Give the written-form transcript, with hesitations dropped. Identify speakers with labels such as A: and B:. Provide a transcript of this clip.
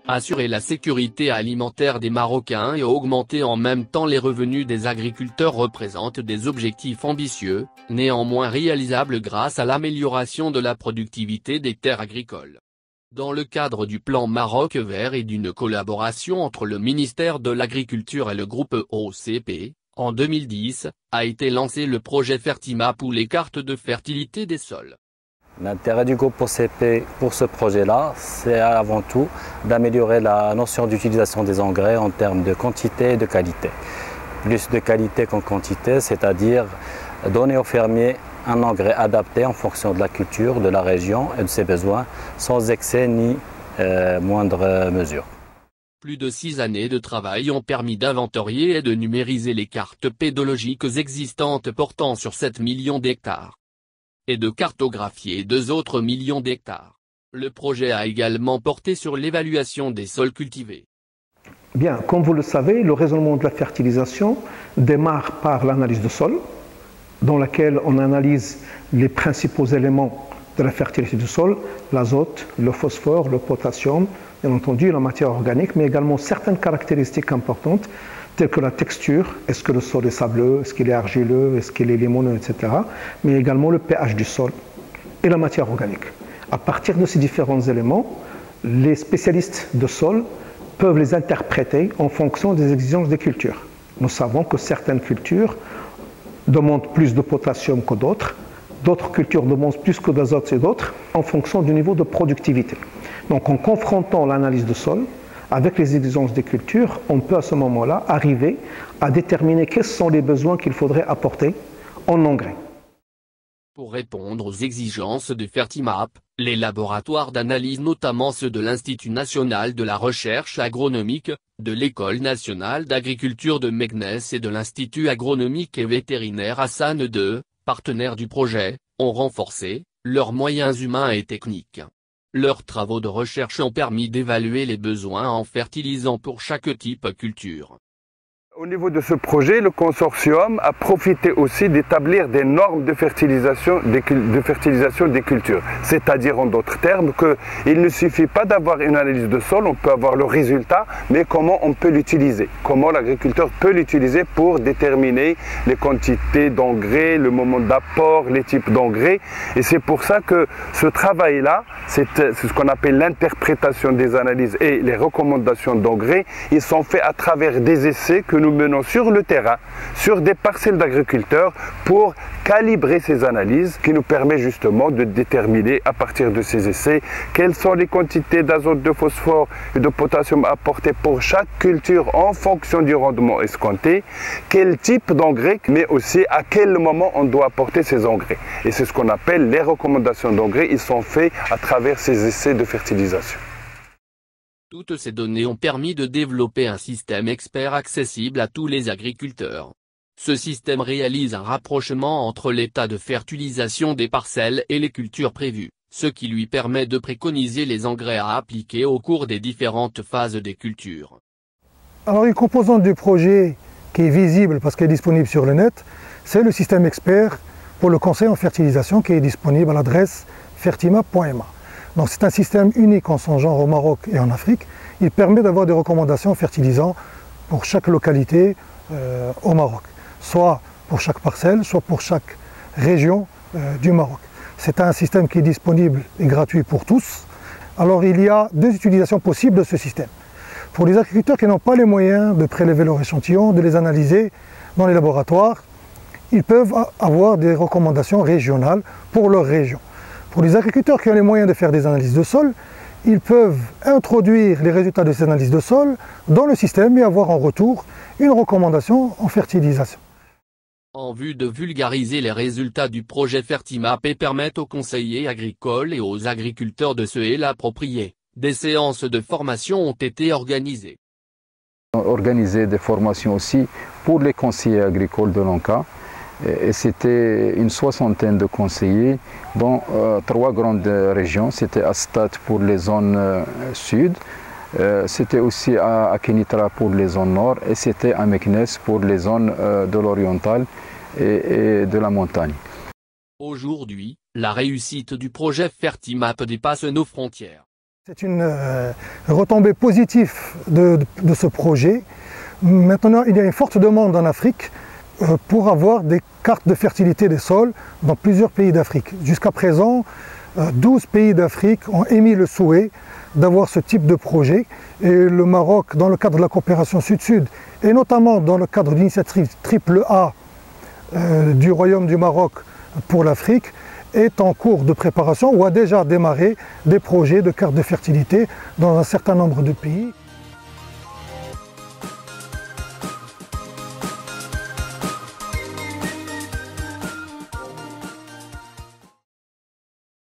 A: assurer la sécurité alimentaire des Marocains et augmenter en même temps les revenus des agriculteurs représentent des objectifs ambitieux, néanmoins réalisables grâce à l'amélioration de la productivité des terres agricoles. Dans le cadre du plan Maroc vert et d'une collaboration entre le ministère de l'Agriculture et le groupe OCP, en 2010, a été lancé le projet Fertimap ou les cartes de fertilité des sols.
B: L'intérêt du groupe OCP pour ce projet-là, c'est avant tout d'améliorer la notion d'utilisation des engrais en termes de quantité et de qualité. Plus de qualité qu'en quantité, c'est-à-dire donner aux fermiers un engrais adapté en fonction de la culture, de la région et de ses besoins, sans excès ni moindre mesure.
A: Plus de 6 années de travail ont permis d'inventorier et de numériser les cartes pédologiques existantes portant sur 7 millions d'hectares et de cartographier 2 autres millions d'hectares. Le projet a également porté sur l'évaluation des sols cultivés.
C: Bien, comme vous le savez, le raisonnement de la fertilisation démarre par l'analyse de sol, dans laquelle on analyse les principaux éléments de la fertilité du sol, l'azote, le phosphore, le potassium, bien entendu la matière organique, mais également certaines caractéristiques importantes, telles que la texture, est-ce que le sol est sableux, est-ce qu'il est argileux, est-ce qu'il est limoneux, etc. Mais également le pH du sol et la matière organique. À partir de ces différents éléments, les spécialistes de sol peuvent les interpréter en fonction des exigences des cultures. Nous savons que certaines cultures demandent plus de potassium que d'autres, d'autres cultures demandent plus que d'azote et d'autres, en fonction du niveau de productivité. Donc en confrontant l'analyse de sol avec les exigences des cultures, on peut à ce moment-là arriver à déterminer quels sont les besoins qu'il faudrait apporter en engrais.
A: Pour répondre aux exigences de Fertimap, les laboratoires d'analyse, notamment ceux de l'Institut national de la recherche agronomique, de l'École nationale d'agriculture de Meknès et de l'Institut agronomique et vétérinaire Hassan II, partenaires du projet, ont renforcé leurs moyens humains et techniques. Leurs travaux de recherche ont permis d'évaluer les besoins en fertilisants pour chaque type de culture.
D: Au niveau de ce projet, le consortium a profité aussi d'établir des normes de fertilisation des cultures. C'est-à-dire en d'autres termes qu'il ne suffit pas d'avoir une analyse de sol, on peut avoir le résultat, mais comment on peut l'utiliser, comment l'agriculteur peut l'utiliser pour déterminer les quantités d'engrais, le moment d'apport, les types d'engrais. Et c'est pour ça que ce travail-là, c'est ce qu'on appelle l'interprétation des analyses et les recommandations d'engrais, ils sont faits à travers des essais que nous menons sur le terrain, sur des parcelles d'agriculteurs pour calibrer ces analyses qui nous permet justement de déterminer à partir de ces essais quelles sont les quantités d'azote, de phosphore et de potassium apportées pour chaque culture en fonction du rendement escompté, quel type d'engrais, mais aussi à quel moment on doit apporter ces engrais. Et c'est ce qu'on appelle les recommandations d'engrais, ils sont faits à travers ces essais de fertilisation.
A: Toutes ces données ont permis de développer un système expert accessible à tous les agriculteurs. Ce système réalise un rapprochement entre l'état de fertilisation des parcelles et les cultures prévues, ce qui lui permet de préconiser les engrais à appliquer au cours des différentes phases des cultures.
E: Alors une composante du projet qui est visible parce qu'elle est disponible sur le net, c'est le système expert pour le conseil en fertilisation qui est disponible à l'adresse fertimap.ma. Donc c'est un système unique en son genre au Maroc et en Afrique. Il permet d'avoir des recommandations fertilisants pour chaque localité au Maroc, soit pour chaque parcelle, soit pour chaque région du Maroc. C'est un système qui est disponible et gratuit pour tous. Alors il y a 2 utilisations possibles de ce système. Pour les agriculteurs qui n'ont pas les moyens de prélever leurs échantillons, de les analyser dans les laboratoires, ils peuvent avoir des recommandations régionales pour leur région. Pour les agriculteurs qui ont les moyens de faire des analyses de sol, ils peuvent introduire les résultats de ces analyses de sol dans le système et avoir en retour une recommandation en fertilisation.
A: En vue de vulgariser les résultats du projet Fertimap et permettre aux conseillers agricoles et aux agriculteurs de se l'approprier, des séances de formation ont été organisées.
F: Organiser des formations aussi pour les conseillers agricoles de l'ANCA. Et c'était une 60aine de conseillers dans 3 grandes régions. C'était à Stade pour les zones sud, c'était aussi à Kenitra pour les zones nord et c'était à Meknès pour les zones de l'oriental et de la montagne.
A: Aujourd'hui, la réussite du projet Fertimap dépasse nos frontières.
E: C'est une retombée positive de ce projet. Maintenant, il y a une forte demande en Afrique pour avoir des cartes de fertilité des sols dans plusieurs pays d'Afrique. Jusqu'à présent, 12 pays d'Afrique ont émis le souhait d'avoir ce type de projet. Et le Maroc, dans le cadre de la coopération Sud-Sud, et notamment dans le cadre de l'initiative AAA du Royaume du Maroc pour l'Afrique, est en cours de préparation ou a déjà démarré des projets de cartes de fertilité dans un certain nombre de pays.